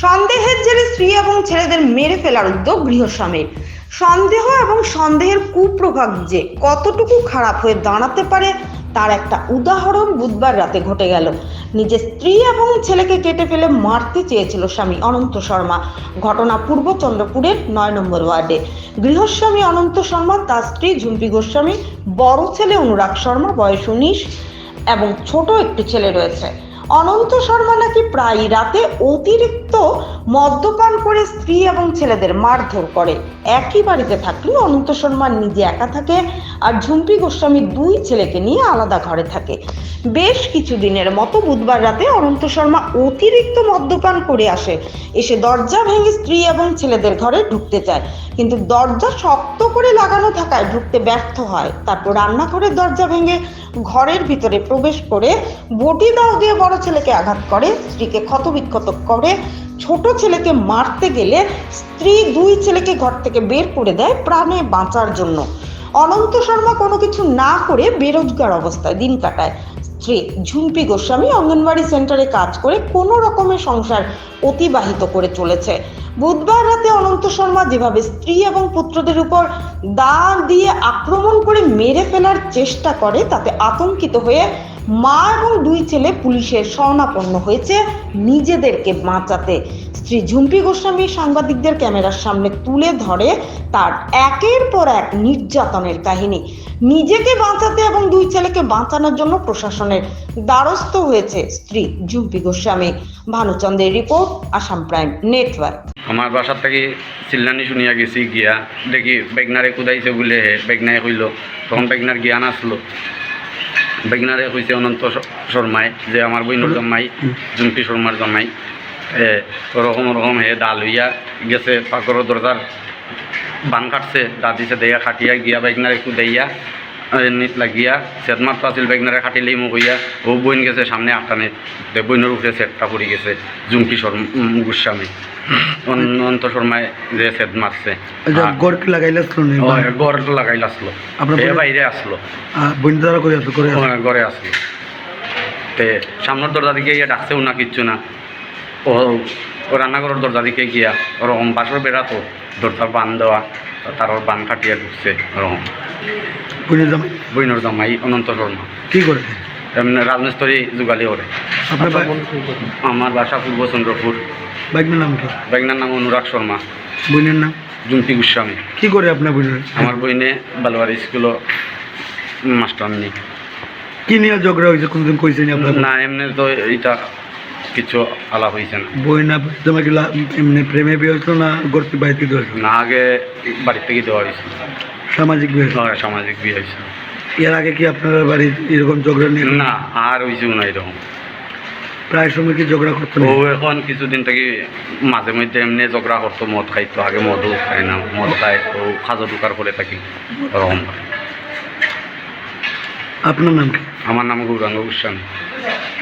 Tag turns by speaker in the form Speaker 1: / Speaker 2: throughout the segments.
Speaker 1: সন্দেহের জেরে স্ত্রী এবং ছেলেদের মেরে ফেলার উদ্যোগ গৃহস্বামীর। সন্দেহ এবং সন্দেহের কুপ্রভাব যে কতটুকু খারাপ হয়ে দাঁড়াতে পারে তার একটা উদাহরণ বুধবার রাতে ঘটে গেল। নিজের স্ত্রী এবং ছেলেকে কেটে ফেলে মারতে চেয়েছিল স্বামী অনন্ত শর্মা। ঘটনা পূর্ব চন্দ্রপুরের ৯ নম্বর ওয়ার্ডে। গৃহস্বামী অনন্ত শর্মা, তার স্ত্রী ঝুম্পি গোস্বামী, বড় ছেলে অনুরাগ শর্মা বয়স ১৯ এবং ছোট একটি ছেলে রয়েছে। অনন্ত শর্মা নাকি প্রায় রাতে অতিরিক্ত মদ্যপান করে স্ত্রী এবং ছেলেদের মারধর করে। একই বাড়িতে থাকলেও অনন্ত শর্মা নিজে একা থাকে আর ঝুম্পি গোস্বামী দুই ছেলেকে নিয়ে আলাদা ঘরে থাকে। বেশ কিছুদিনের মতো বুধবার রাতে অনন্ত শর্মা অতিরিক্ত মদ্যপান করে এসে দরজা ভেঙে স্ত্রী এবং ছেলেদের ঘরে ঢুকতে চায়, কিন্তু দরজা শক্ত করে লাগানো থাকায় ঢুকতে ব্যর্থ হয়। তারপর রান্নাঘরের দরজা ভেঙে ঘরের ভিতরে প্রবেশ করে বটি দাও দিয়ে বড় ছেলেকে আঘাত করে, স্ত্রীকে ক্ষতবিক্ষত করে। ছোট ছেলেকে মারতে গেলে স্ত্রী দুই ছেলেকে ঘর থেকে বের করে দেয় প্রাণে বাঁচার জন্য। অনন্ত শর্মা কোনো কিছু না করে বেরোজগার অবস্থায় দিন কাটায়। স্ত্রী ঝুম্পি গোস্বামী অঙ্গনবাড়ি সেন্টারে কাজ করে কোনো রকমের সংসার অতিবাহিত করে চলেছে। বুধবার রাতে অনন্ত শর্মা যেভাবে স্ত্রী এবং পুত্রদের উপর দা দিয়ে আক্রমণ করে মেরে ফেলার চেষ্টা করে তাতে আতঙ্কিত হয়ে মা এবং দুই ছেলে পুলিশের শরণাপন্ন হয়েছে নিজেদেরকে বাঁচাতে। স্ত্রী ঝুম্পি গোস্বামী সাংবাদিকদের ক্যামেরার সামনে তুলে ধরে তার একের পর এক নির্যাতনের কাহিনী। নিজেকে বাঁচাতে এবং দুই ছেলেকে বাঁচানোর জন্য প্রশাসনের দ্বারস্থ হয়েছে স্ত্রী ঝুম্পি গোস্বামী। ভানুচন্দ্রের রিপোর্ট, আসাম প্রাইম নেটওয়ার্ক।
Speaker 2: আমার বাসার থেকে চিল্লানি শুনিয়া গেছি, গিয়া দেখি বেগনারে কুদাইছে বলে বেগনায় কইল। তখন বেগনার জ্ঞান আসলো। বেগনারে কইছে অনন্ত শর্মায় যে আমার বইনের জামাই ঝুম্পি শর্মার জামাই ওরকম হে ডাল হইয়া গেছে পাকড়ের দরজার বান কাটছে, দা দিছে দেয়া খাটিয়া গিয়া বেগনারে কুদাইয়া নিত লাগিয়া সেট মাত্র আছিল। বেগনারে খাটিলেই মোক হইয়া ও বইন গেছে সামনে আটটানে বইনের উপরে সেটটা পড়ে গেছে ঝুম্পি গোস্বামী। অনন্ত শর্মায় যে সেট মারছে
Speaker 3: গড়
Speaker 2: লাগাইল আসলো, বাইরে আসলো, ঘরে আসলো। তে সামনের দরজা দিকে গিয়ে ডাকছেও না, কিচ্ছু না। ও রান্নাঘরের দরজা দিকে গিয়া ওরকম বাসর বেড়াতো, দরজার বান দেওয়া, তার বান কাটিয়া ঢুকছে। ওরকম বইনের জামাই অনন্ত শর্মা
Speaker 3: কি করে
Speaker 2: এমনি রাজমিস্ত্রি যুগালি করে। আমার বাসা পূর্ব চন্দ্রপুর।
Speaker 3: বাইকনার নাম কি?
Speaker 2: বাইকনার নাম অনুরাগ শর্মা।
Speaker 3: বইনের নাম
Speaker 2: ঝুম্পি গোস্বামী।
Speaker 3: কি করে আপনার বইনের?
Speaker 2: আমার বইনে বালুয়ারি স্কুলও মাস্টার নেই।
Speaker 3: কি নিয়ে ঝগড়া হয়েছে, কোনদিন কইছেন আপনার?
Speaker 2: না, এমনি তো এটা কিছু আলাপ হয়েছে না।
Speaker 3: বই না তোমাকে এমনি প্রেমে বিয়ে হয়েছিল না গড়তি বাড়িতে দেওয়া হয়েছিল?
Speaker 2: না, আগে বাড়ির থেকে দেওয়া হয়েছিল।
Speaker 3: সামাজিক বিয়ে?
Speaker 2: সামাজিক বিয়ে হয়েছিল।
Speaker 3: এর আগে কি আপনার বাড়ির এরকম ঝগড়া নেই?
Speaker 2: না, আর হয়েছেও না এরকম।
Speaker 3: প্রায় সময় কি ঝগড়া করতো?
Speaker 2: ও এখন কিছুদিন থেকে মাঝে মধ্যে এমনি ঝগড়া করতো, মদ খাইতো। আগে মদও খায় না, মদ খায় ও খাজা ঢুকার করে থাকি ওরকম।
Speaker 3: আপনার নাম কি?
Speaker 2: আমার নাম গৌরাঙ্গ গোস্বামী।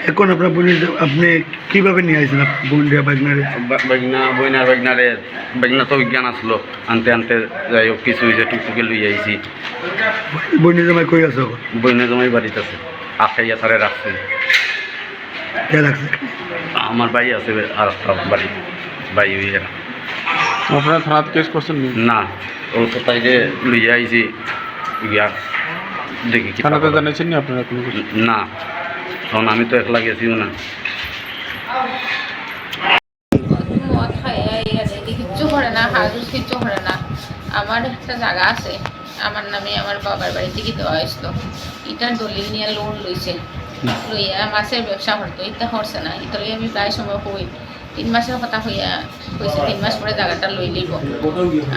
Speaker 3: এখন আপনার বোনের আপনি কিভাবে নিয়ে আসছেন বোন বাইকনারে?
Speaker 2: বেগনা তো বিজ্ঞান আসলো, আনতে আনতে যাই হোক কিছু হয়েছে, টুকটুকে লই আইছি।
Speaker 3: বইনের জামাই কই আছে?
Speaker 2: বইনের জামাই বাড়িতে আছে, আখাইয়া তারে রাখছে।
Speaker 3: কে রাখছে?
Speaker 2: আমার ভাই আছে আর একটা বাড়ি, ভাই হইয়া।
Speaker 4: আপনারা থানাতে কেস করছেন?
Speaker 2: না, ও তো তাই যে লইয়া আইছি গিয়া দেখি কি
Speaker 4: থানাতে জানিয়েছেন না আপনারা কোনো কিছু?
Speaker 2: না, তখন আমি তো একলা গেছিও না।
Speaker 5: মদ খাইয়া কিচ্ছু করে না, হাজুর কিচ্ছু করে না। আমার একটা জায়গা আছে আমার নামে, আমার বাবার বাড়ি থেকে দেওয়া হয়েছিল। ইটার দলিল নিয়ে লোন লইছে, লইয়া মাছের ব্যবসা করতো। ইটা করছে না, ইটা লইয়া আমি প্রায় সময় কই 3 মাসের কথা কইছে 3 মাস পরে জায়গাটা লই লইব।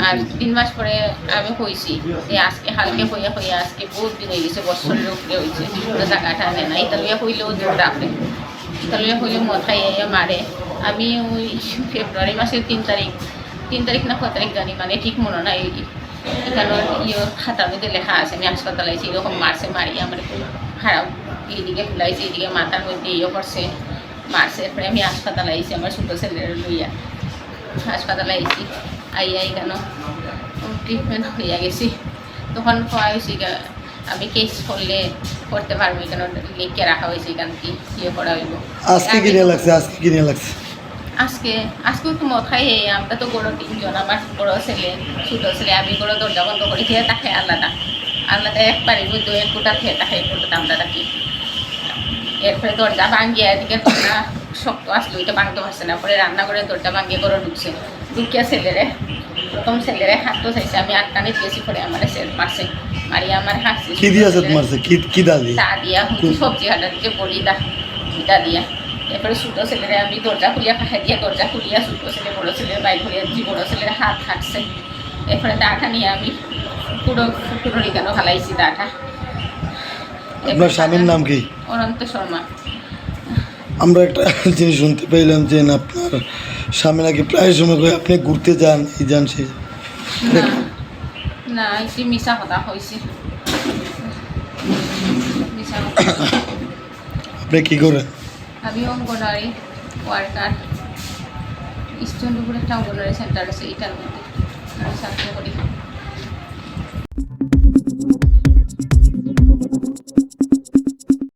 Speaker 5: আর 3 মাস পরে আমি কইছি যে আজকে হালকে হইয়া আজকে বহুত দিন হয়ে গেছে, বছরের উপরে হয়েছে, জায়গাটা আনে না। ইটা লইয়া হইলেও জোর রাখে, ইটা লইয়া হইলেও মদ খাইয়া মারে। আমি ওই ফেব্রুয়ারি মাসের 3 তারিখ না 4 তারিখ জানি, মানে ঠিক মনে নাই। এখানে খাতার মধ্যে লেখা আছে আমি হাসপাতাল আইছি, এরকম মারছে, মারি আমার খারাপ এইদিকে ফুলাইছে, এইদিকে মাথার মধ্যে করছে, মারছে। এরপরে আমি হাসপাতাল আইছি, আমার ছোটো ছেলের লইয়া হাসপাতাল আইছি। আইয়া এখানে ট্রিটমেন্ট হইয়া গেছি। তখন খাওয়া হয়েছি আমি কেস করতে পারবো, এখানে লিখে রাখা হয়েছে, এখান কি করা হইব।
Speaker 3: আজকে কিনে লাগছে?
Speaker 5: আজকে তো মদ খাই আমরা তো বড় তিনজন, আমার বড় ছেলে ছোটো ছেলে, আমি বড় দরজা বন্ধ করি খেয়ে তাকে আলাদা একবারের মধ্যে এক গোটা খেয়ে তাকে এক গোটা আমরা থাকি। এরপরে দরজা ভাঙ্গিয়ে এদিকে দরজা শক্ত আসলো, এটা ভাঙতে পারছে না, পরে রান্না করে দরজা ভাঙ্গিয়ে করে ঢুকিয়া প্রথম ছেলেরে হাত তো চাইছে, আমি আটকানে দিয়েছি, পরে আমার সেল মারছে, মারিয়া আমার হাসছে
Speaker 3: কি দিয়ে সেট মারছে কি দাদি
Speaker 5: দা দিয়া সবজি হাঁটা দিতে বলি দা দিয়া। এরপরে ছোটো ছেলেরে আমি দরজা খুলিয়া পাখা দিয়ে দরজা খুলিয়া ছোটো ছেলে বড়ো ছেলের বাইক খুলিয়া দিচ্ছি, বড়ো ছেলের হাত হাঁটছে। এরপরে দাটা নিয়ে আমি পুরো কেন ফালাইছি দাটা।
Speaker 3: আপনার স্বামীর নাম কি?
Speaker 5: অনন্ত শর্মা।
Speaker 3: আমরা একটা জিনিস শুনতে পেলাম যে আপনার স্বামী নাকি প্রায় সময় করে আপনি ঘুরতে যান এই যান সেই
Speaker 5: না একটু মিশা কথা হয়েছে, মিশা কথা।
Speaker 3: আপনি কি করেন?
Speaker 5: আমি অঙ্গনওয়াড়ি ওয়ার্কার, ইস্টনপুর একটা অঙ্গনওয়াড়ি সেন্টার আছে, এটার মধ্যে আমি চাকরি করি।